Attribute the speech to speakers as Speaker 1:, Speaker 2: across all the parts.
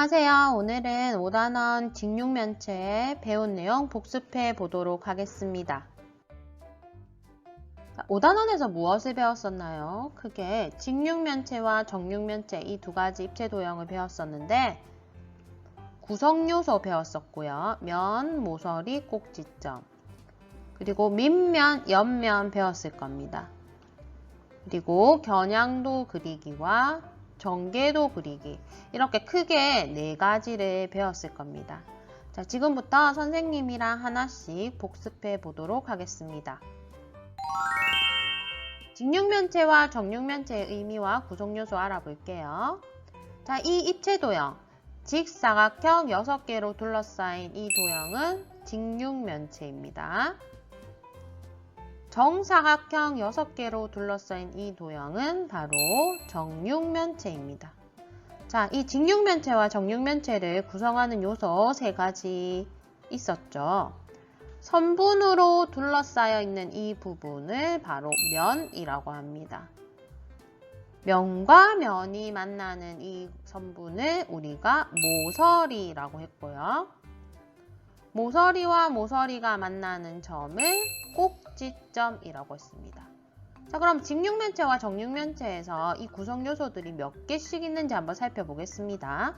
Speaker 1: 안녕하세요. 오늘은 5단원 직육면체 배운 내용 복습해 보도록 하겠습니다. 5단원에서 무엇을 배웠었나요? 크게 직육면체와 정육면체 이 두 가지 입체 도형을 배웠었는데 구성요소 배웠었고요. 면, 모서리, 꼭지점 그리고 밑면, 옆면 배웠을 겁니다. 그리고 겨냥도 그리기와 전개도 그리기 이렇게 크게 네 가지를 배웠을 겁니다. 자, 지금부터 선생님이랑 하나씩 복습해 보도록 하겠습니다. 직육면체와 정육면체의 의미와 구성요소 알아볼게요. 자, 이 입체 도형 직사각형 6개로 둘러싸인 이 도형은 직육면체입니다. 정사각형 6개로 둘러싸인 이 도형은 바로 정육면체입니다. 자, 이 직육면체와 정육면체를 구성하는 요소 3가지 있었죠. 선분으로 둘러싸여 있는 이 부분을 바로 면이라고 합니다. 면과 면이 만나는 이 선분을 우리가 모서리라고 했고요. 모서리와 모서리가 만나는 점을 꼭지점이라고 했습니다. 자, 그럼 직육면체와 정육면체에서 이 구성 요소들이 몇 개씩 있는지 한번 살펴보겠습니다.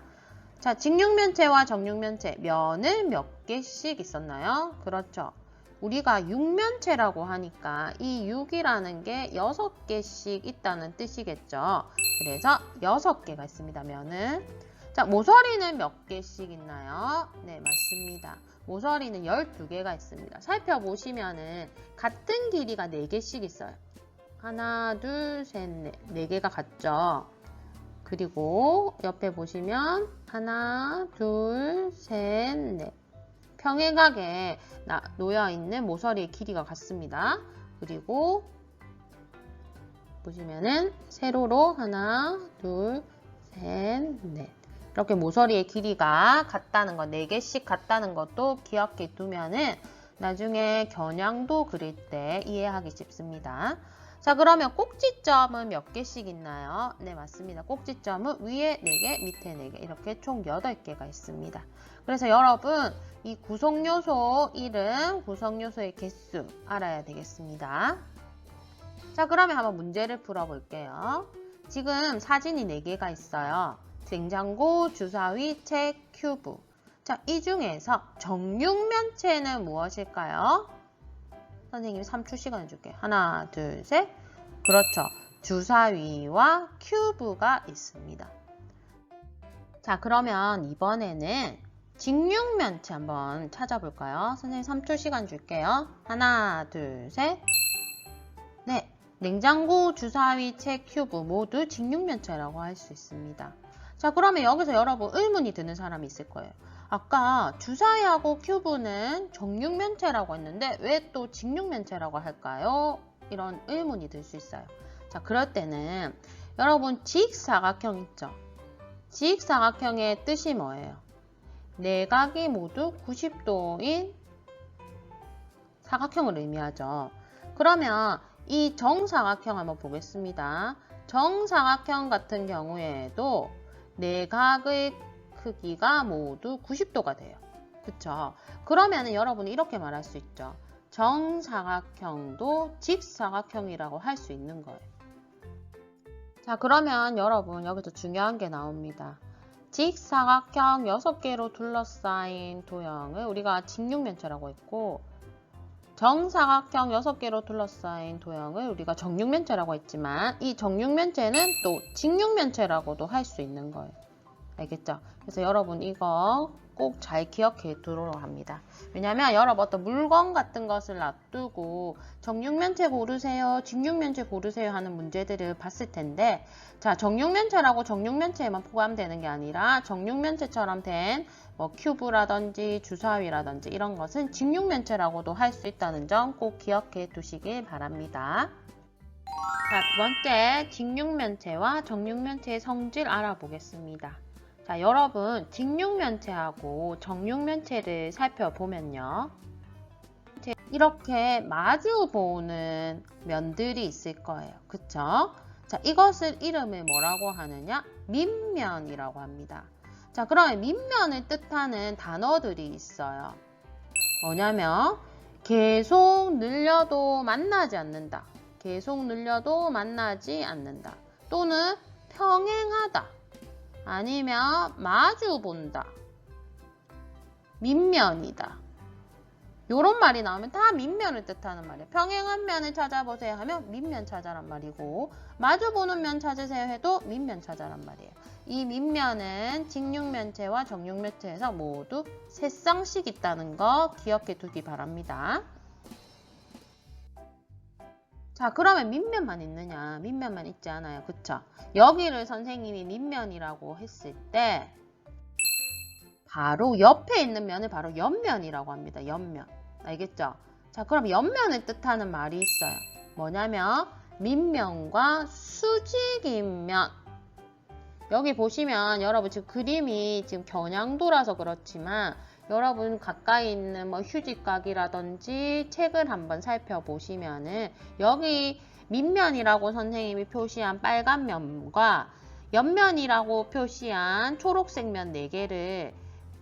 Speaker 1: 자, 직육면체와 정육면체, 면을 몇 개씩 있었나요? 그렇죠. 우리가 육면체라고 하니까 이 6이라는 게 6개씩 있다는 뜻이겠죠. 그래서 6개가 있습니다, 면은. 자, 모서리는 몇 개씩 있나요? 네, 맞습니다. 모서리는 12개가 있습니다. 살펴보시면은 같은 길이가 4개씩 있어요. 하나, 둘, 셋, 넷. 4개가 같죠? 그리고 옆에 보시면 하나, 둘, 셋, 넷. 평행하게 놓여있는 모서리의 길이가 같습니다. 그리고 보시면은 세로로 하나, 둘, 셋, 넷. 이렇게 모서리의 길이가 같다는 것, 4개씩 같다는 것도 기억해 두면은 나중에 겨냥도 그릴 때 이해하기 쉽습니다. 자, 그러면 꼭지점은 몇 개씩 있나요? 네, 맞습니다. 꼭지점은 위에 4개, 밑에 4개 이렇게 총 8개가 있습니다. 그래서 여러분 이 구성요소 이름, 구성요소의 개수 알아야 되겠습니다. 자, 그러면 한번 문제를 풀어볼게요. 지금 사진이 4개가 있어요. 냉장고, 주사위, 책, 큐브. 자, 이 중에서 정육면체는 무엇일까요? 선생님이 3초 시간 줄게요. 하나, 둘, 셋. 그렇죠. 주사위와 큐브가 있습니다. 자, 그러면 이번에는 직육면체 한번 찾아볼까요? 선생님 3초 시간 줄게요. 하나, 둘, 셋. 네, 냉장고, 주사위, 책, 큐브 모두 직육면체라고 할 수 있습니다. 자, 그러면 여기서 여러분 의문이 드는 사람이 있을 거예요. 아까 주사위하고 큐브는 정육면체라고 했는데 왜 또 직육면체라고 할까요? 이런 의문이 들 수 있어요. 자, 그럴 때는 여러분 직사각형 있죠? 직사각형의 뜻이 뭐예요? 내각이 모두 90도인 사각형을 의미하죠. 그러면 이 정사각형 한번 보겠습니다. 정사각형 같은 경우에도 내각의 크기가 모두 90도가 돼요. 그쵸? 그러면 여러분이 이렇게 말할 수 있죠. 정사각형도 직사각형이라고 할 수 있는 거예요. 자, 그러면 여러분 여기서 중요한 게 나옵니다. 직사각형 6개로 둘러싸인 도형을 우리가 직육면체라고 했고 정사각형 6개로 둘러싸인 도형을 우리가 정육면체라고 했지만 이 정육면체는 또 직육면체라고도 할 수 있는 거예요. 알겠죠? 그래서 여러분 이거 꼭 잘 기억해 두도록 합니다. 왜냐면 여러분 어떤 물건 같은 것을 놔두고 정육면체 고르세요, 직육면체 고르세요 하는 문제들을 봤을 텐데 자, 정육면체라고 정육면체에만 포함되는 게 아니라 정육면체처럼 된 뭐 큐브라든지 주사위라든지 이런 것은 직육면체라고도 할 수 있다는 점 꼭 기억해 두시길 바랍니다. 자, 두 번째 직육면체와 정육면체의 성질 알아보겠습니다. 자, 여러분 직육면체하고 정육면체를 살펴보면요. 이렇게 마주 보는 면들이 있을 거예요. 그쵸? 자, 이것을 이름을 뭐라고 하느냐? 밑면이라고 합니다. 자, 그러면 밑면을 뜻하는 단어들이 있어요. 뭐냐면 계속 늘려도 만나지 않는다. 계속 늘려도 만나지 않는다. 또는 평행하다. 아니면 마주본다. 밑면이다. 요런 말이 나오면 다 밑면을 뜻하는 말이에요. 평행한 면을 찾아보세요 하면 밑면 찾아란 말이고, 마주보는 면 찾으세요 해도 밑면 찾아란 말이에요. 이 밑면은 직육면체와 정육면체에서 모두 세 쌍씩 있다는 거 기억해 두기 바랍니다. 자, 그러면 밑면만 있느냐? 밑면만 있지 않아요. 그쵸? 여기를 선생님이 밑면이라고 했을 때 바로 옆에 있는 면을 바로 옆면이라고 합니다. 옆면. 알겠죠? 자, 그럼 옆면을 뜻하는 말이 있어요. 뭐냐면 밑면과 수직인 면. 여기 보시면 여러분 지금 그림이 지금 겨냥도라서 그렇지만 여러분 가까이 있는 뭐 휴지각이라든지 책을 한번 살펴보시면은 여기 밑면이라고 선생님이 표시한 빨간 면과 옆면이라고 표시한 초록색 면 4개를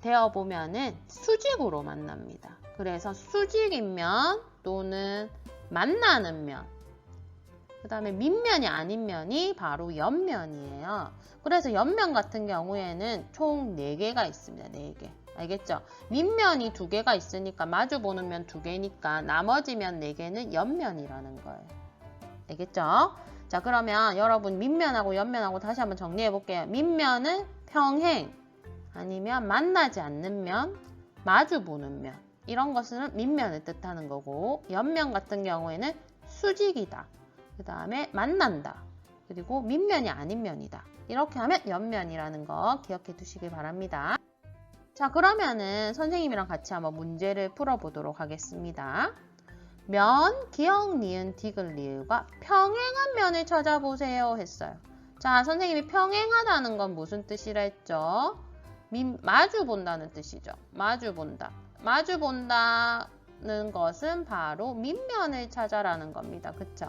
Speaker 1: 대어보면은 수직으로 만납니다. 그래서 수직인 면 또는 만나는 면, 그 다음에 밑면이 아닌 면이 바로 옆면이에요. 그래서 옆면 같은 경우에는 총 4개가 있습니다. 4개. 알겠죠? 밑면이 2개가 있으니까 마주보는 면 2개니까 나머지 면 4개는 옆면이라는 거예요. 알겠죠? 자, 그러면 여러분 밑면하고 옆면하고 다시 한번 정리해 볼게요. 밑면은 평행, 아니면 만나지 않는 면, 마주보는 면. 이런 것은 밑면을 뜻하는 거고, 옆면 같은 경우에는 수직이다. 그 다음에 만난다. 그리고 밑면이 아닌 면이다. 이렇게 하면 옆면이라는 거 기억해 두시길 바랍니다. 자, 그러면은 선생님이랑 같이 한번 문제를 풀어보도록 하겠습니다. 면, 기역, 니은, 디귿, 리을과 평행한 면을 찾아보세요 했어요. 자, 선생님이 평행하다는 건 무슨 뜻이라 했죠? 마주 본다는 뜻이죠. 마주 본다. 마주 본다는 것은 바로 밑면을 찾아라는 겁니다. 그쵸?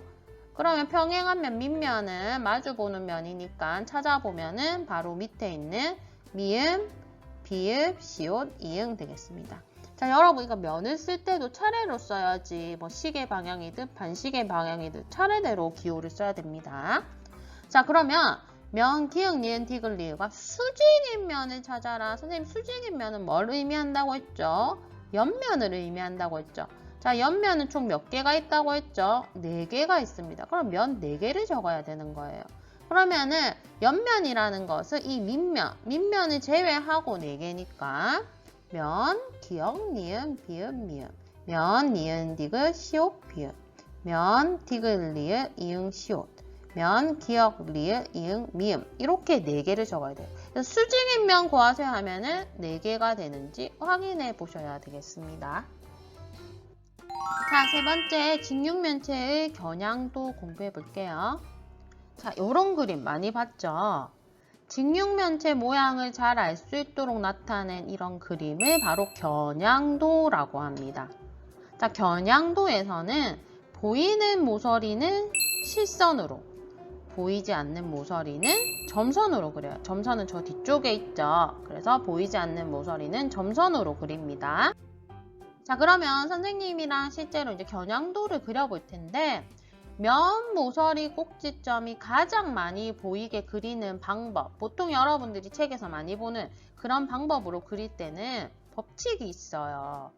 Speaker 1: 그러면 평행한 면 밑면은 마주 보는 면이니까 찾아보면은 바로 밑에 있는 미음, 비읍, 시옷, 이응 되겠습니다. 자, 여러분 이거 면을 쓸 때도 차례로 써야지 뭐 시계 방향이든 반시계 방향이든 차례대로 기호를 써야 됩니다. 자, 그러면 면, 기역, 니은, 디귿, 리을과 수직인 면을 찾아라. 선생님 수직인 면은 뭘 의미한다고 했죠? 옆면을 의미한다고 했죠. 자, 옆면은 총 몇 개가 있다고 했죠? 4개가 있습니다. 그럼 면 4개를 적어야 되는 거예요. 그러면은 옆면이라는 것은 이 밑면을 제외하고 4개니까 면, 기역, 니은, 비읍, 미음, 면, 니은, 디귿, 시옷, 비읍, 면, 디귿, 리을, 이응, 시옷, 면, 기역, 리을, 이응, 미음 이렇게 4개를 적어야 돼요. 수직인 면 구하세요 하면은 4개가 되는지 확인해 보셔야 되겠습니다. 자, 세 번째 직육면체의 겨냥도 공부해 볼게요. 자, 요런 그림 많이 봤죠? 직육면체 모양을 잘 알 수 있도록 나타낸 이런 그림을 바로 겨냥도라고 합니다. 자, 겨냥도에서는 보이는 모서리는 실선으로, 보이지 않는 모서리는 점선으로 그려요. 점선은 저 뒤쪽에 있죠. 그래서 보이지 않는 모서리는 점선으로 그립니다. 자, 그러면 선생님이랑 실제로 이제 겨냥도를 그려볼 텐데 면 모서리 꼭지점이 가장 많이 보이게 그리는 방법, 보통 여러분들이 책에서 많이 보는 그런 방법으로 그릴 때는 법칙이 있어요.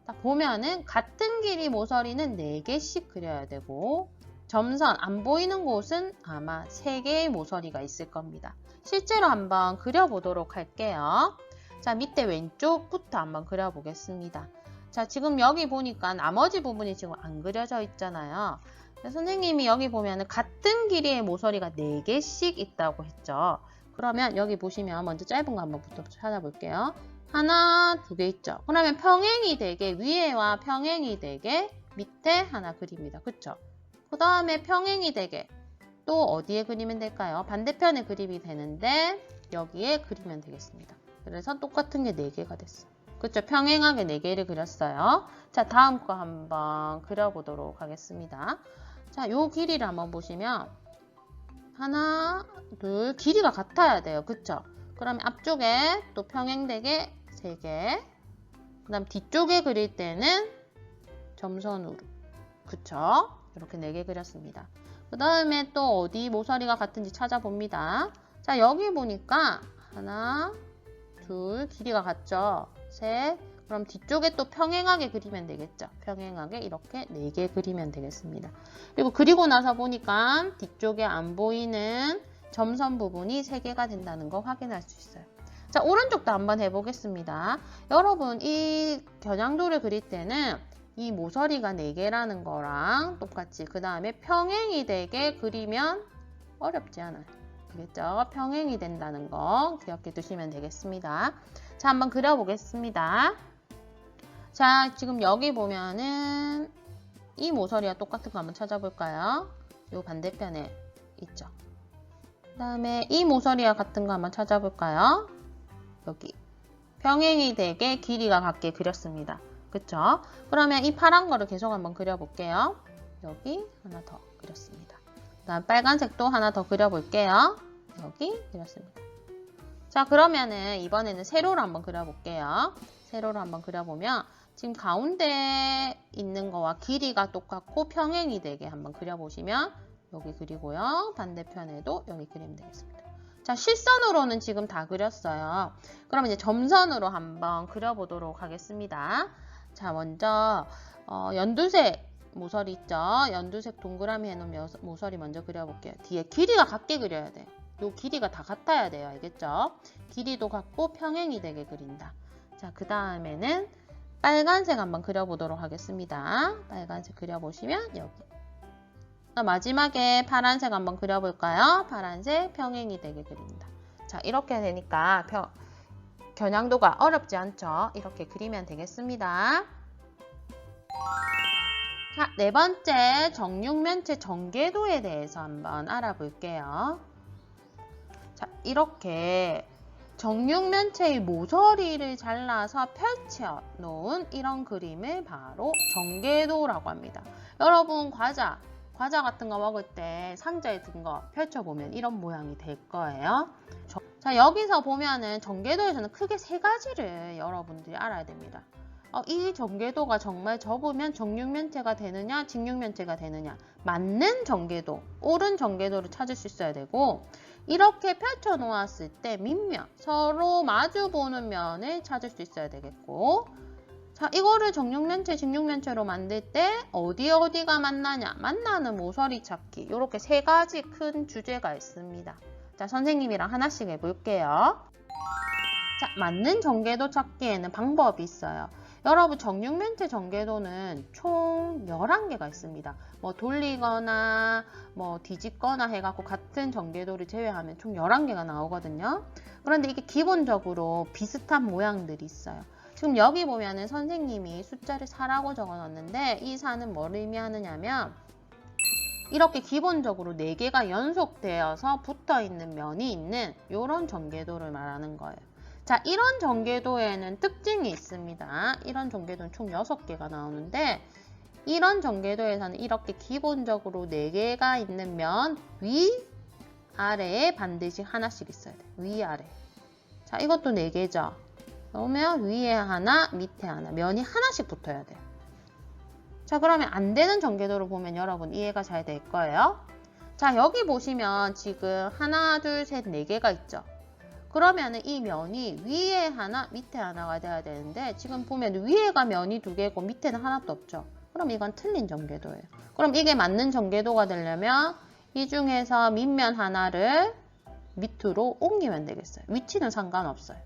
Speaker 1: 딱 보면은 같은 길이 모서리는 4개씩 그려야 되고 점선 안 보이는 곳은 아마 3개의 모서리가 있을 겁니다. 실제로 한번 그려보도록 할게요. 자, 밑에 왼쪽부터 한번 그려보겠습니다. 자, 지금 여기 보니까 나머지 부분이 지금 안 그려져 있잖아요. 선생님이 여기 보면 같은 길이의 모서리가 4개씩 있다고 했죠. 그러면 여기 보시면 먼저 짧은 거 한번부터 찾아볼게요. 하나, 2개 있죠. 그러면 평행이 되게 위에와 평행이 되게 밑에 하나 그립니다. 그쵸? 그 다음에 평행이 되게 또 어디에 그리면 될까요? 반대편에 그림이 되는데 여기에 그리면 되겠습니다. 그래서 똑같은 게 4개가 됐어요. 그쵸? 평행하게 4개를 그렸어요. 자, 다음 거 한번 그려보도록 하겠습니다. 자, 요 길이를 한번 보시면 하나, 둘, 길이가 같아야 돼요. 그쵸? 그러면 앞쪽에 또 평행되게 3개. 그 다음 뒤쪽에 그릴 때는 점선으로. 그쵸? 이렇게 4개 그렸습니다. 그 다음에 또 어디 모서리가 같은지 찾아봅니다. 자, 여기 보니까 하나, 둘, 길이가 같죠? 셋. 그럼 뒤쪽에 또 평행하게 그리면 되겠죠? 평행하게 이렇게 4개 그리면 되겠습니다. 그리고 그리고 나서 보니까 뒤쪽에 안 보이는 점선 부분이 3개가 된다는 거 확인할 수 있어요. 자, 오른쪽도 한번 해보겠습니다. 여러분, 이 겨냥도를 그릴 때는 이 모서리가 4개라는 거랑 똑같이 그 다음에 평행이 되게 그리면 어렵지 않아요. 알겠죠? 평행이 된다는 거 기억해 두시면 되겠습니다. 자, 한번 그려보겠습니다. 자, 지금 여기 보면은 이 모서리와 똑같은 거 한번 찾아볼까요? 요 반대편에 있죠. 그 다음에 이 모서리와 같은 거 한번 찾아볼까요? 여기 평행이 되게 길이가 같게 그렸습니다. 그쵸? 그러면 이 파란 거를 계속 한번 그려볼게요. 여기 하나 더 그렸습니다. 그 다음 빨간색도 하나 더 그려볼게요. 여기 그렸습니다. 자, 그러면은 이번에는 세로로 한번 그려볼게요. 세로로 한번 그려보면 지금 가운데 있는 거와 길이가 똑같고 평행이 되게 한번 그려보시면 여기 그리고요. 반대편에도 여기 그리면 되겠습니다. 자, 실선으로는 지금 다 그렸어요. 그럼 이제 점선으로 한번 그려보도록 하겠습니다. 자, 먼저 연두색 모서리 있죠? 연두색 동그라미 해놓은 모서리 먼저 그려볼게요. 뒤에 길이가 같게 그려야 돼요. 요 길이가 다 같아야 돼요. 알겠죠? 길이도 같고 평행이 되게 그린다. 자, 그 다음에는 빨간색 한번 그려보도록 하겠습니다. 빨간색 그려보시면 여기. 마지막에 파란색 한번 그려볼까요? 파란색 평행이 되게 그린다. 자, 이렇게 되니까 겨냥도가 어렵지 않죠? 이렇게 그리면 되겠습니다. 자, 4번째 정육면체 전개도에 대해서 한번 알아볼게요. 자, 이렇게 정육면체의 모서리를 잘라서 펼쳐 놓은 이런 그림을 바로 전개도라고 합니다. 여러분 과자 같은 거 먹을 때 상자에 든 거 펼쳐보면 이런 모양이 될 거예요. 자, 여기서 보면은 전개도에서는 크게 3가지를 여러분들이 알아야 됩니다. 이 전개도가 정말 접으면 정육면체가 되느냐 직육면체가 되느냐, 맞는 전개도, 옳은 전개도를 찾을 수 있어야 되고, 이렇게 펼쳐 놓았을 때 밑면, 서로 마주 보는 면을 찾을 수 있어야 되겠고, 자, 이거를 정육면체, 직육면체로 만들 때 어디가 만나냐, 만나는 모서리 찾기, 이렇게 3가지 큰 주제가 있습니다. 자, 선생님이랑 하나씩 해볼게요. 자, 맞는 전개도 찾기에는 방법이 있어요. 여러분, 정육면체 전개도는 총 11개가 있습니다. 뭐 돌리거나 뭐 뒤집거나 해갖고 같은 전개도를 제외하면 총 11개가 나오거든요. 그런데 이게 기본적으로 비슷한 모양들이 있어요. 지금 여기 보면은 선생님이 숫자를 4라고 적어놨는데 이 4는 뭘 의미하느냐면 이렇게 기본적으로 4개가 연속되어서 붙어있는 면이 있는 이런 전개도를 말하는 거예요. 자, 이런 전개도에는 특징이 있습니다. 이런 전개도는 총 6개가 나오는데 이런 전개도에서는 이렇게 기본적으로 4개가 있는 면 위, 아래에 반드시 하나씩 있어야 돼요. 위, 아래. 자, 이것도 4개죠. 그러면 위에 하나, 밑에 하나, 면이 하나씩 붙어야 돼요. 자, 그러면 안 되는 전개도를 보면 여러분 이해가 잘 될 거예요. 자, 여기 보시면 지금 하나, 둘, 셋, 4개가 있죠. 그러면은 이 면이 위에 하나, 밑에 하나가 돼야 되는데 지금 보면 위에가 면이 2개고 밑에는 하나도 없죠. 그럼 이건 틀린 전개도예요. 그럼 이게 맞는 전개도가 되려면 이 중에서 밑면 하나를 밑으로 옮기면 되겠어요. 위치는 상관없어요.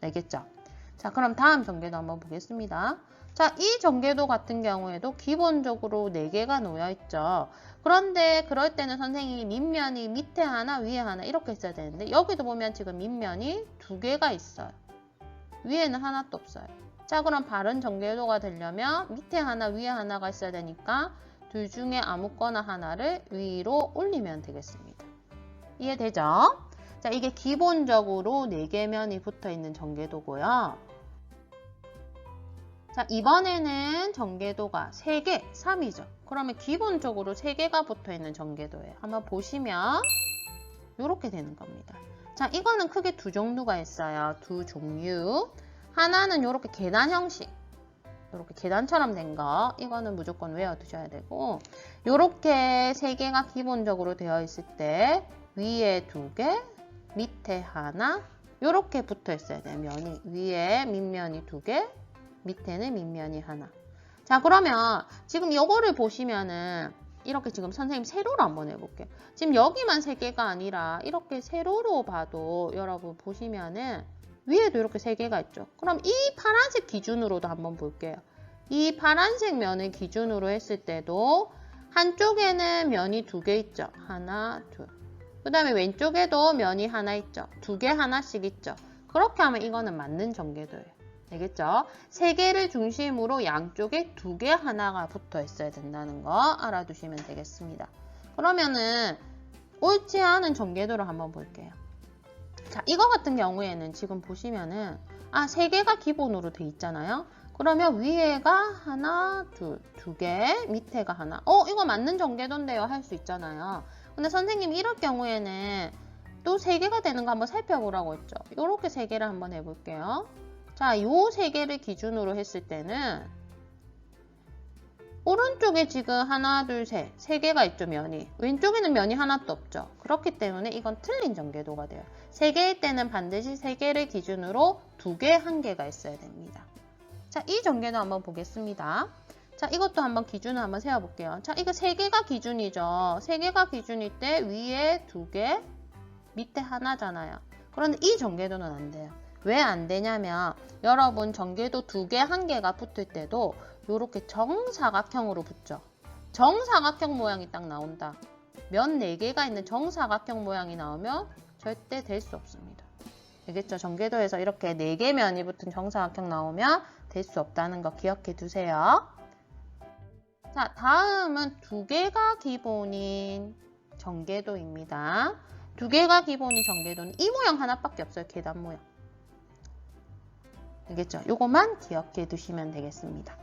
Speaker 1: 알겠죠? 자, 그럼 다음 전개도 한번 보겠습니다. 자, 이 전개도 같은 경우에도 기본적으로 4개가 놓여 있죠. 그런데 그럴 때는 선생님이 밑면이 밑에 하나, 위에 하나 이렇게 있어야 되는데 여기도 보면 지금 밑면이 2개가 있어요. 위에는 하나도 없어요. 자, 그럼 바른 전개도가 되려면 밑에 하나, 위에 하나가 있어야 되니까 둘 중에 아무거나 하나를 위로 올리면 되겠습니다. 이해되죠? 자, 이게 기본적으로 4개 면이 붙어 있는 전개도고요. 자, 이번에는 전개도가 3개, 3이죠. 그러면 기본적으로 3개가 붙어 있는 전개도예요. 한번 보시면 이렇게 되는 겁니다. 자, 이거는 크게 두 종류가 있어요. 두 종류. 하나는 이렇게 계단 형식. 이렇게 계단처럼 된 거. 이거는 무조건 외워두셔야 되고, 이렇게 세 개가 기본적으로 되어 있을 때 위에 두 개, 밑에 하나, 이렇게 붙어 있어야 돼요. 면이. 위에 밑면이 두 개, 밑에는 밑면이 하나. 자, 그러면 지금 이거를 보시면은 이렇게 지금 선생님 세로로 한번 해볼게요. 지금 여기만 세 개가 아니라 이렇게 세로로 봐도 여러분 보시면은 위에도 이렇게 세 개가 있죠. 그럼 이 파란색 기준으로도 한번 볼게요. 이 파란색 면을 기준으로 했을 때도 한쪽에는 면이 두 개 있죠. 하나, 둘. 그 다음에 왼쪽에도 면이 하나 있죠. 두 개 하나씩 있죠. 그렇게 하면 이거는 맞는 전개도예요. 알겠죠? 세 개를 중심으로 양쪽에 두 개 하나가 붙어 있어야 된다는 거 알아두시면 되겠습니다. 그러면은 옳지 않은 전개도를 한번 볼게요. 자, 이거 같은 경우에는 지금 보시면은 세 개가 기본으로 돼 있잖아요. 그러면 위에가 하나, 둘, 두 개, 밑에가 하나. 이거 맞는 전개도인데요. 할 수 있잖아요. 근데 선생님이 이럴 경우에는 또 세 개가 되는 거 한번 살펴보라고 했죠. 이렇게 세 개를 한번 해볼게요. 자, 요 세 개를 기준으로 했을 때는 오른쪽에 지금 하나, 둘, 셋, 세 개가 있죠, 면이. 왼쪽에는 면이 하나도 없죠. 그렇기 때문에 이건 틀린 전개도가 돼요. 세 개일 때는 반드시 세 개를 기준으로 두 개, 한 개가 있어야 됩니다. 자, 이 전개도 한번 보겠습니다. 자, 이것도 한번 기준을 한번 세워볼게요. 자, 이거 세 개가 기준이죠. 세 개가 기준일 때 위에 두 개, 밑에 하나잖아요. 그런데 이 전개도는 안 돼요. 왜 안 되냐면 여러분 전개도 두 개, 한 개가 붙을 때도 이렇게 정사각형으로 붙죠. 정사각형 모양이 딱 나온다. 면 4개가 있는 정사각형 모양이 나오면 절대 될 수 없습니다. 알겠죠? 전개도에서 이렇게 4개 면이 붙은 정사각형 나오면 될 수 없다는 거 기억해 두세요. 자, 다음은 두 개가 기본인 전개도입니다. 두 개가 기본인 전개도는 이 모양 하나밖에 없어요. 계단 모양. 알겠죠? 요거만 기억해 두시면 되겠습니다.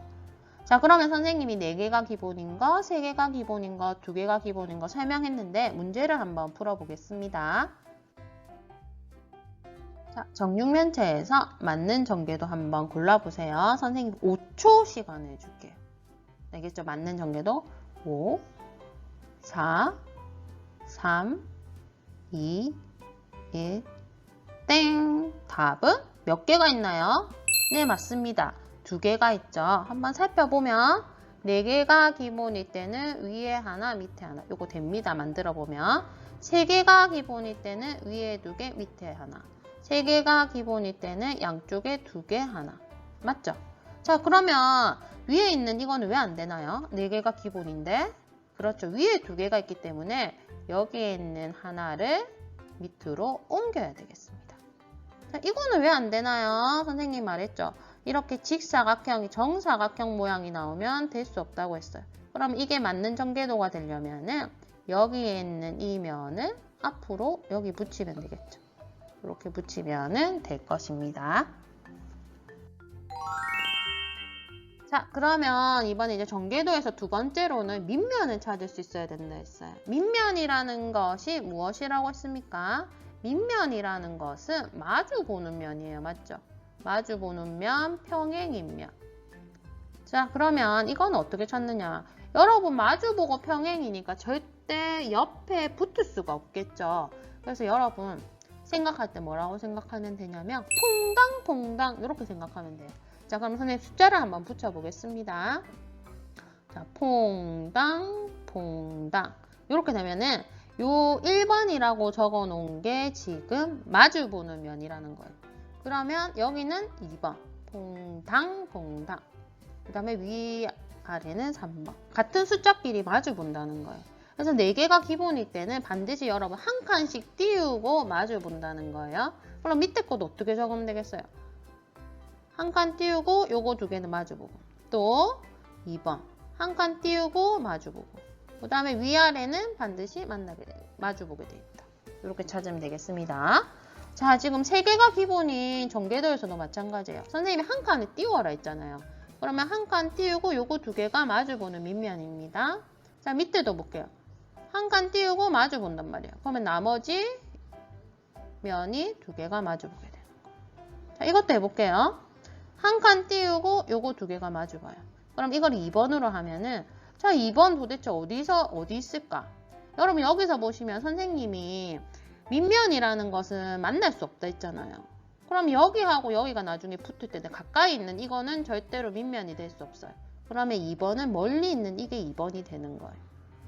Speaker 1: 자, 그러면 선생님이 4개가 기본인 거, 3개가 기본인 거, 2개가 기본인 거 설명했는데 문제를 한번 풀어보겠습니다. 자, 정육면체에서 맞는 전개도 한번 골라보세요. 선생님 5초 시간을 줄게요. 알겠죠? 맞는 전개도 5, 4, 3, 2, 1, 땡! 답은 몇 개가 있나요? 네, 맞습니다. 2개가 있죠. 한번 살펴보면 4개가 기본일 때는 위에 하나, 밑에 하나. 요거 됩니다. 만들어보면 3개가 기본일 때는 위에 2개, 밑에 하나. 3개가 기본일 때는 양쪽에 2개 하나. 맞죠? 자, 그러면 위에 있는 이거는 왜 안 되나요? 4개가 기본인데. 그렇죠. 위에 2개가 있기 때문에 여기에 있는 하나를 밑으로 옮겨야 되겠습니다. 자, 이거는 왜 안 되나요? 선생님 말했죠. 이렇게 직사각형이 정사각형 모양이 나오면 될 수 없다고 했어요. 그럼 이게 맞는 전개도가 되려면은 여기에 있는 이 면을 앞으로 여기 붙이면 되겠죠. 이렇게 붙이면은 될 것입니다. 자, 그러면 이번에 이제 전개도에서 두 번째로는 밑면을 찾을 수 있어야 된다 했어요. 밑면이라는 것이 무엇이라고 했습니까? 밑면이라는 것은 마주 보는 면이에요. 맞죠? 마주 보는 면, 평행인 면. 자, 그러면 이건 어떻게 찾느냐? 여러분 마주 보고 평행이니까 절대 옆에 붙을 수가 없겠죠. 그래서 여러분 생각할 때 뭐라고 생각하면 되냐면 퐁당퐁당 이렇게 생각하면 돼요. 자, 그럼 선생님 숫자를 한번 붙여보겠습니다. 자, 퐁당, 퐁당. 이렇게 되면은 요 1번이라고 적어 놓은 게 지금 마주 보는 면이라는 거예요. 그러면 여기는 2번. 퐁당, 퐁당. 그 다음에 위아래는 3번. 같은 숫자끼리 마주 본다는 거예요. 그래서 4개가 기본일 때는 반드시 여러분 한 칸씩 띄우고 마주 본다는 거예요. 그럼 밑에 것도 어떻게 적으면 되겠어요? 한 칸 띄우고 요거 2개는 마주보고 또 2번 한 칸 띄우고 마주보고 그 다음에 위아래는 반드시 마주보게 됩니다. 이렇게 찾으면 되겠습니다. 자, 지금 3개가 기본인 전개도에서도 마찬가지예요. 선생님이 한 칸을 띄워라 했잖아요. 그러면 한 칸 띄우고 요거 2개가 마주보는 밑면입니다. 자, 밑에도 볼게요. 한 칸 띄우고 마주본단 말이에요. 그러면 나머지 면이 두 개가 마주보게 되는 거. 자, 이것도 해볼게요. 한 칸 띄우고 요거 두 개가 마주봐요. 그럼 이걸 2번으로 하면은 자, 2번 도대체 어디 있을까? 여러분 여기서 보시면 선생님이 밑면이라는 것은 만날 수 없다 했잖아요. 그럼 여기하고 여기가 나중에 붙을 때 가까이 있는 이거는 절대로 밑면이 될 수 없어요. 그러면 2번은 멀리 있는 이게 2번이 되는 거예요.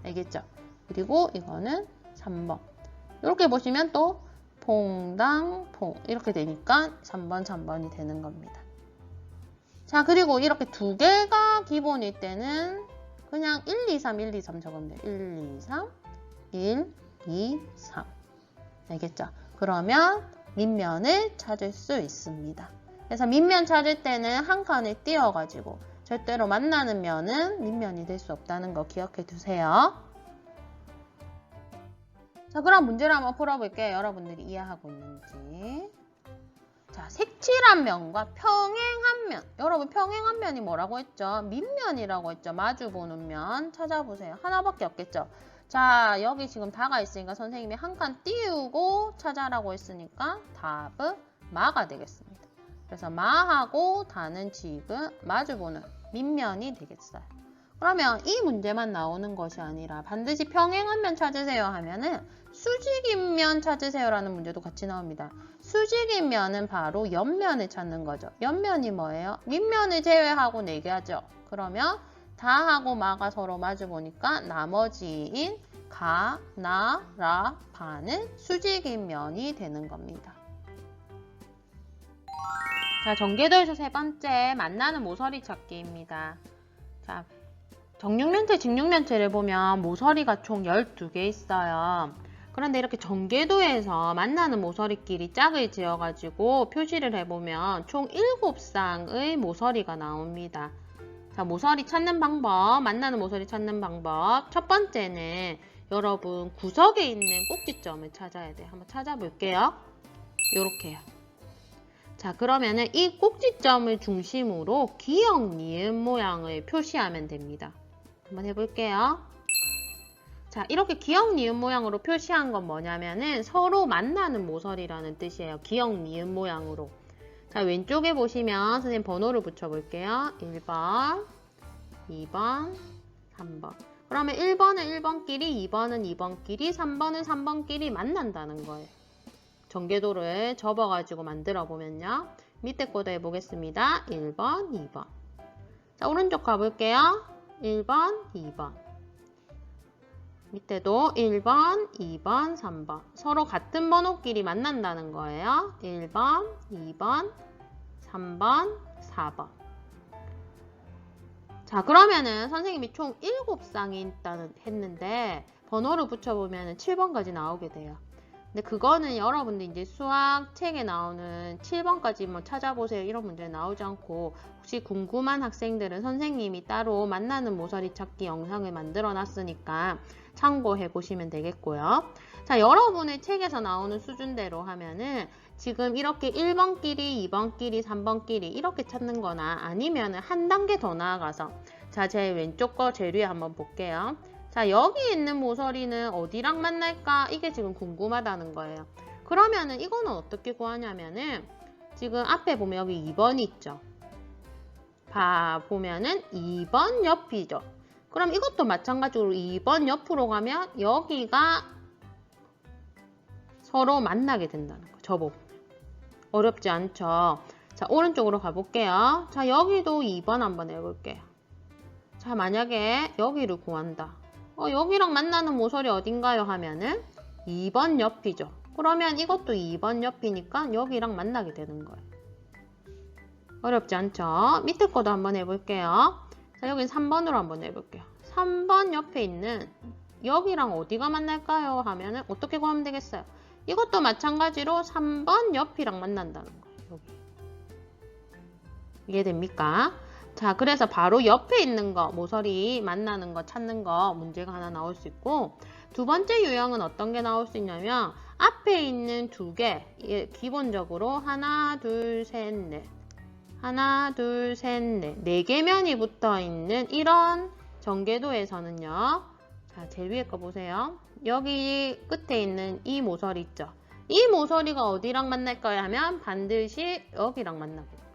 Speaker 1: 알겠죠? 그리고 이거는 3번. 이렇게 보시면 또 퐁당퐁 이렇게 되니까 3번이 되는 겁니다. 자, 그리고 이렇게 두 개가 기본일 때는 그냥 1, 2, 3, 1, 2, 3 적으면 돼요. 1, 2, 3, 1, 2, 3. 알겠죠? 그러면 밑면을 찾을 수 있습니다. 그래서 밑면 찾을 때는 한 칸을 띄워가지고 절대로 만나는 면은 밑면이 될 수 없다는 거 기억해 두세요. 자, 그럼 문제를 한번 풀어볼게요. 여러분들이 이해하고 있는지. 자, 색칠한 면과 평행한 면. 여러분 평행한 면이 뭐라고 했죠? 밑면이라고 했죠. 마주보는 면 찾아보세요. 하나밖에 없겠죠. 자, 여기 지금 다가 있으니까 선생님이 한 칸 띄우고 찾아라고 했으니까 답은 마가 되겠습니다. 그래서 마하고 다는 지금 마주보는 밑면이 되겠어요. 그러면 이 문제만 나오는 것이 아니라 반드시 평행한 면 찾으세요 하면은 수직인 면 찾으세요라는 문제도 같이 나옵니다. 수직인 면은 바로 옆면을 찾는 거죠. 옆면이 뭐예요? 밑면을 제외하고 4개 하죠. 그러면 다하고 마가 서로 마주 보니까 나머지인 가, 나, 라, 바는 수직인 면이 되는 겁니다. 자, 전개도에서 세 번째 만나는 모서리 찾기입니다. 자, 정육면체, 직육면체를 보면 모서리가 총 12개 있어요. 그런데 이렇게 전개도에서 만나는 모서리끼리 짝을 지어가지고 표시를 해보면 총 7쌍의 모서리가 나옵니다. 자, 모서리 찾는 방법, 만나는 모서리 찾는 방법. 첫 번째는 여러분 구석에 있는 꼭지점을 찾아야 돼요. 한번 찾아볼게요. 요렇게요. 자, 그러면은 이 꼭지점을 중심으로 기역, 니은 모양을 표시하면 됩니다. 한번 해볼게요. 자, 이렇게 기역, 니은 모양으로 표시한 건 뭐냐면은 서로 만나는 모서리라는 뜻이에요. 기역, 니은 모양으로. 자, 왼쪽에 보시면 선생님 번호를 붙여볼게요. 1번, 2번, 3번. 그러면 1번은 1번끼리, 2번은 2번끼리, 3번은 3번끼리 만난다는 거예요. 전개도를 접어가지고 만들어 보면요. 밑에 거도 해보겠습니다. 1번, 2번. 자, 오른쪽 가볼게요. 1번, 2번. 밑에도 1번, 2번, 3번. 서로 같은 번호끼리 만난다는 거예요. 1번, 2번, 3번, 4번. 자, 그러면은 선생님이 총 7쌍이 있다는 했는데 번호를 붙여보면 7번까지 나오게 돼요. 근데 그거는 여러분들 이제 수학 책에 나오는 7번까지 뭐 찾아보세요 이런 문제 나오지 않고 혹시 궁금한 학생들은 선생님이 따로 만나는 모서리 찾기 영상을 만들어 놨으니까 참고해 보시면 되겠고요. 자, 여러분의 책에서 나오는 수준대로 하면은 지금 이렇게 1번끼리, 2번끼리, 3번끼리 이렇게 찾는 거나 아니면은 한 단계 더 나아가서 자, 제 왼쪽 거 제일 위에 한번 볼게요. 자, 여기 있는 모서리는 어디랑 만날까? 이게 지금 궁금하다는 거예요. 그러면은 이거는 어떻게 구하냐면은 지금 앞에 보면 여기 2번이 있죠. 보면은 2번 옆이죠. 그럼 이것도 마찬가지로 2번 옆으로 가면 여기가 서로 만나게 된다는 거예요. 접어보면. 어렵지 않죠? 자, 오른쪽으로 가볼게요. 자, 여기도 2번 한번 해볼게요. 자, 만약에 여기를 구한다. 여기랑 만나는 모서리 어딘가요? 하면은 2번 옆이죠. 그러면 이것도 2번 옆이니까 여기랑 만나게 되는 거예요. 어렵지 않죠? 밑에 거도 한번 해볼게요. 자, 여긴 3번으로 한번 해볼게요. 3번 옆에 있는 여기랑 어디가 만날까요? 하면은 어떻게 구하면 되겠어요? 이것도 마찬가지로 3번 옆이랑 만난다는 거예요. 여기. 이해됩니까? 자, 그래서 바로 옆에 있는 거, 모서리 만나는 거 찾는 거 문제가 하나 나올 수 있고 두 번째 유형은 어떤 게 나올 수 있냐면 앞에 있는 두 개, 기본적으로 하나, 둘, 셋, 넷 하나, 둘, 셋, 넷 4개 면이 붙어 있는 이런 전개도에서는요. 자, 제일 위에 거 보세요. 여기 끝에 있는 이 모서리 있죠. 이 모서리가 어디랑 만날 거야 하면 반드시 여기랑 만나게 됩니다.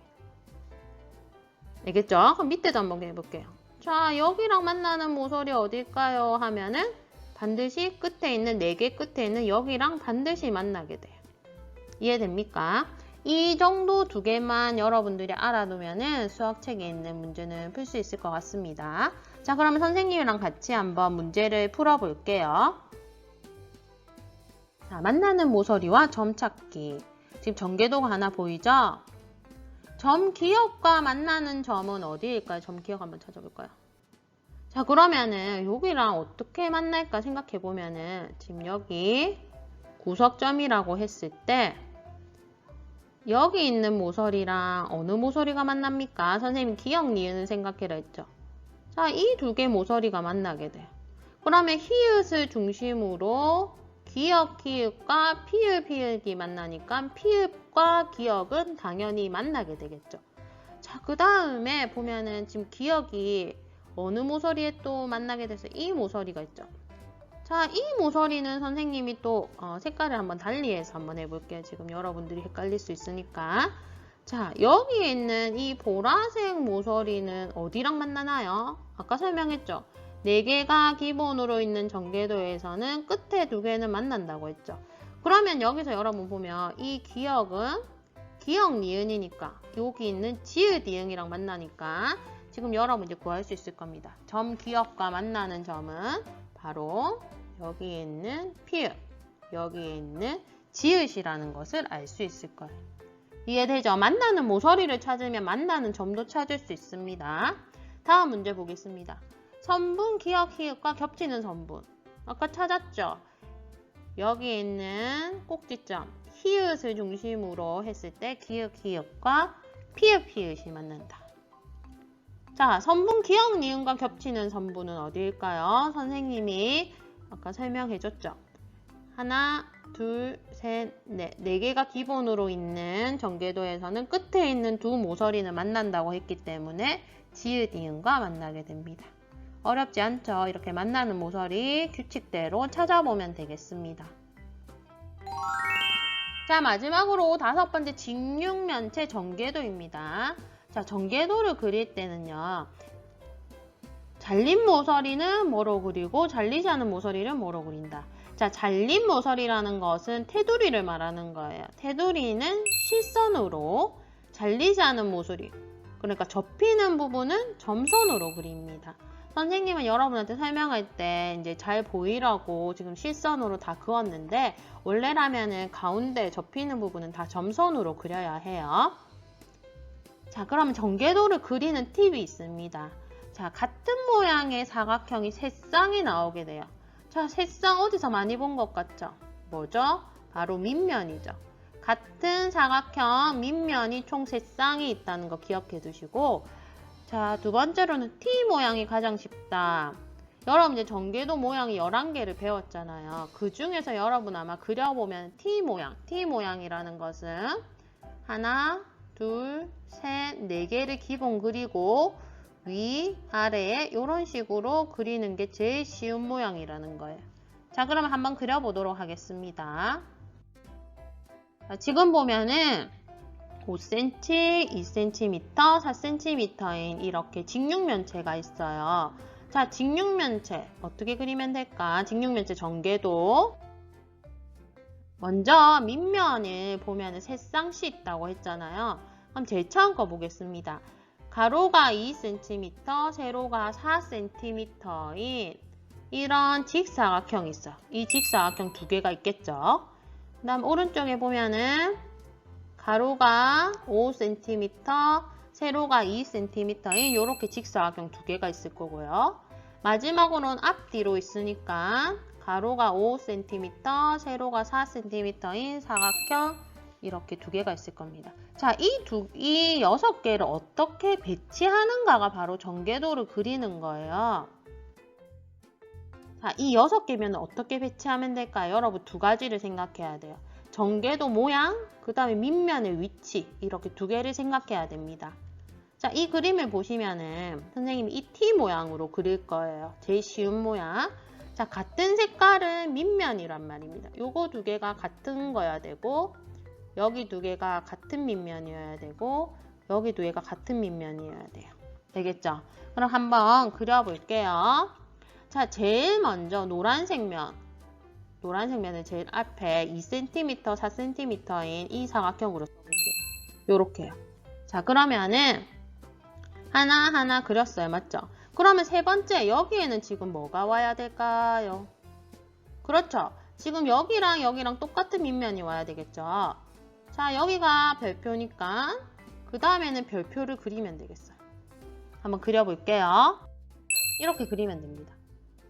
Speaker 1: 알겠죠? 그럼 밑에도 한번 해볼게요. 자, 여기랑 만나는 모서리 어딜까요? 하면은 반드시 끝에 있는 4개 끝에 있는 여기랑 반드시 만나게 돼요. 이해됩니까? 이 정도 2개만 여러분들이 알아두면은 수학책에 있는 문제는 풀 수 있을 것 같습니다. 자, 그러면 선생님이랑 같이 한번 문제를 풀어볼게요. 자, 만나는 모서리와 점 찾기. 지금 전개도가 하나 보이죠? 점 기억과 만나는 점은 어디일까요? 점 기억 한번 찾아볼까요? 자, 그러면은 여기랑 어떻게 만날까 생각해보면은 지금 여기 구석점이라고 했을 때 여기 있는 모서리랑 어느 모서리가 만납니까? 선생님 기억, 니은을 생각해라 했죠. 자, 이 2개 모서리가 만나게 돼요. 그러면 히읗을 중심으로 기역, 기읍과 피읍, 피읍이 만나니까 피읍과 기역은 당연히 만나게 되겠죠. 자, 그 다음에 보면은 지금 기역이 어느 모서리에 또 만나게 돼서 이 모서리가 있죠. 자, 이 모서리는 선생님이 또 색깔을 한번 달리해서 한번 해볼게요. 지금 여러분들이 헷갈릴 수 있으니까. 자, 여기에 있는 이 보라색 모서리는 어디랑 만나나요? 아까 설명했죠. 4개가 기본으로 있는 전개도에서는 끝에 2개는 만난다고 했죠. 그러면 여기서 여러분 보면 이 기역은 기역 니은이니까 여기 있는 지읒 이응이랑 만나니까 지금 여러분 이제 구할 수 있을 겁니다. 점 기역과 만나는 점은 바로 여기에 있는 피읍, 여기에 있는 지읒이라는 것을 알 수 있을 거예요. 이해되죠? 만나는 모서리를 찾으면 만나는 점도 찾을 수 있습니다. 다음 문제 보겠습니다. 선분, 기역, 히읗과 겹치는 선분. 아까 찾았죠? 여기에 있는 꼭지점, 히읗을 중심으로 했을 때 기역, 히읗과 피읍, 피읍이 만난다. 자, 선분, 기역, 니은과 겹치는 선분은 어디일까요? 선생님이 아까 설명해줬죠? 하나, 둘, 셋, 넷. 4개가 기본으로 있는 전개도에서는 끝에 있는 2 모서리는 만난다고 했기 때문에 지읒, 이응과 만나게 됩니다. 어렵지 않죠? 이렇게 만나는 모서리 규칙대로 찾아보면 되겠습니다. 자, 마지막으로 5번째 직육면체 전개도입니다. 자, 전개도를 그릴 때는요. 잘린 모서리는 뭐로 그리고 잘리지 않은 모서리를 뭐로 그린다. 자, 잘린 모서리라는 것은 테두리를 말하는 거예요. 테두리는 실선으로, 잘리지 않은 모서리, 그러니까 접히는 부분은 점선으로 그립니다. 선생님은 여러분한테 설명할 때 이제 잘 보이라고 지금 실선으로 다 그었는데 원래라면은 가운데 접히는 부분은 다 점선으로 그려야 해요. 자, 그러면 전개도를 그리는 팁이 있습니다. 자, 같은 모양의 사각형이 3쌍이 나오게 돼요. 자, 3쌍 어디서 많이 본 것 같죠? 뭐죠? 바로 밑면이죠. 같은 사각형 밑면이 총 3쌍이 있다는 거 기억해 두시고, 자, 2번째로는 T 모양이 가장 쉽다. 여러분 이제 전개도 모양이 11개를 배웠잖아요. 그 중에서 여러분 아마 그려보면 T 모양이라는 것은 하나, 둘, 셋, 4개를 기본 그리고 위, 아래에 이런 식으로 그리는 게 제일 쉬운 모양이라는 거예요. 자, 그러면 한번 그려보도록 하겠습니다. 자, 지금 보면은 5cm, 2cm, 4cm인 이렇게 직육면체가 있어요. 자, 직육면체 어떻게 그리면 될까? 직육면체 전개도 먼저 밑면을 보면 3쌍씩 있다고 했잖아요. 그럼 제일 처음 거 보겠습니다. 가로가 2cm, 세로가 4cm인 이런 직사각형이 있어. 이 직사각형 2개가 있겠죠. 그 다음 오른쪽에 보면은 가로가 5cm, 세로가 2cm인 이렇게 직사각형 2개가 있을 거고요. 마지막으로는 앞뒤로 있으니까 가로가 5cm, 세로가 4cm인 사각형 이렇게 2개가 있을 겁니다. 자, 이 6개를 어떻게 배치하는가가 바로 전개도를 그리는 거예요. 자, 이 6개면 어떻게 배치하면 될까요? 여러분 2가지를 생각해야 돼요. 전개도 모양, 그 다음에 밑면의 위치 이렇게 2개를 생각해야 됩니다. 자, 이 그림을 보시면은 선생님이 이 T 모양으로 그릴 거예요. 제일 쉬운 모양. 자, 같은 색깔은 밑면이란 말입니다. 요거 두 개가 같은 거여야 되고, 여기 두 개가 같은 밑면이어야 되고, 여기 두 개가 같은 밑면이어야 돼요. 되겠죠? 그럼 한번 그려볼게요. 자, 제일 먼저 노란색 면을 제일 앞에 2cm, 4cm인 이 사각형으로 써볼게요. 요렇게요. 자, 그러면은 하나하나 그렸어요. 맞죠? 그러면 세 번째, 여기에는 지금 뭐가 와야 될까요? 그렇죠. 지금 여기랑 똑같은 밑면이 와야 되겠죠. 자, 여기가 별표니까 그 다음에는 별표를 그리면 되겠어요. 한번 그려볼게요. 이렇게 그리면 됩니다.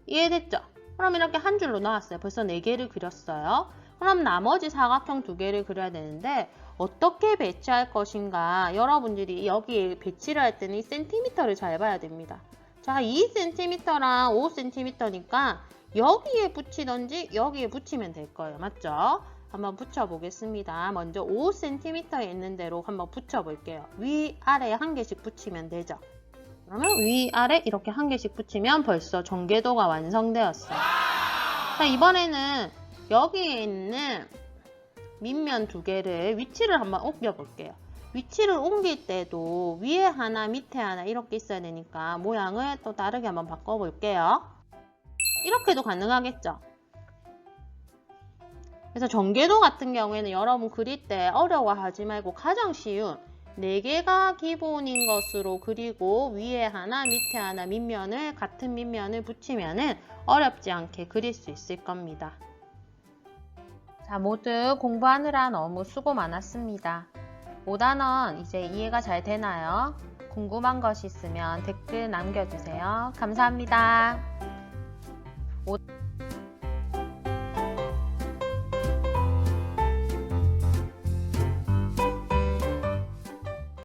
Speaker 1: 이해됐죠? 그럼 이렇게 한 줄로 나왔어요. 벌써 4개를 그렸어요. 그럼 나머지 사각형 2개를 그려야 되는데 어떻게 배치할 것인가? 여러분들이 여기에 배치를 할 때는 이 센티미터를 잘 봐야 됩니다. 자, 2cm랑 5cm니까 여기에 붙이던지 여기에 붙이면 될 거예요. 맞죠? 한번 붙여보겠습니다. 먼저 5cm에 있는 대로 한번 붙여볼게요. 위아래 한 개씩 붙이면 되죠. 그러면 위아래 이렇게 한 개씩 붙이면 벌써 전개도가 완성되었어요. 자, 이번에는 여기에 있는 밑면 2개를 위치를 한번 옮겨볼게요. 위치를 옮길 때도 위에 하나 밑에 하나 이렇게 있어야 되니까 모양을 또 다르게 한번 바꿔볼게요. 이렇게도 가능하겠죠? 그래서 전개도 같은 경우에는 여러분 그릴 때 어려워하지 말고 가장 쉬운 4개가 기본인 것으로 그리고 위에 하나 밑에 하나 밑면을 같은 밑면을 붙이면은 어렵지 않게 그릴 수 있을 겁니다. 자, 모두 공부하느라 너무 수고 많았습니다. 5단원 이제 이해가 잘 되나요? 궁금한 것이 있으면 댓글 남겨주세요. 감사합니다.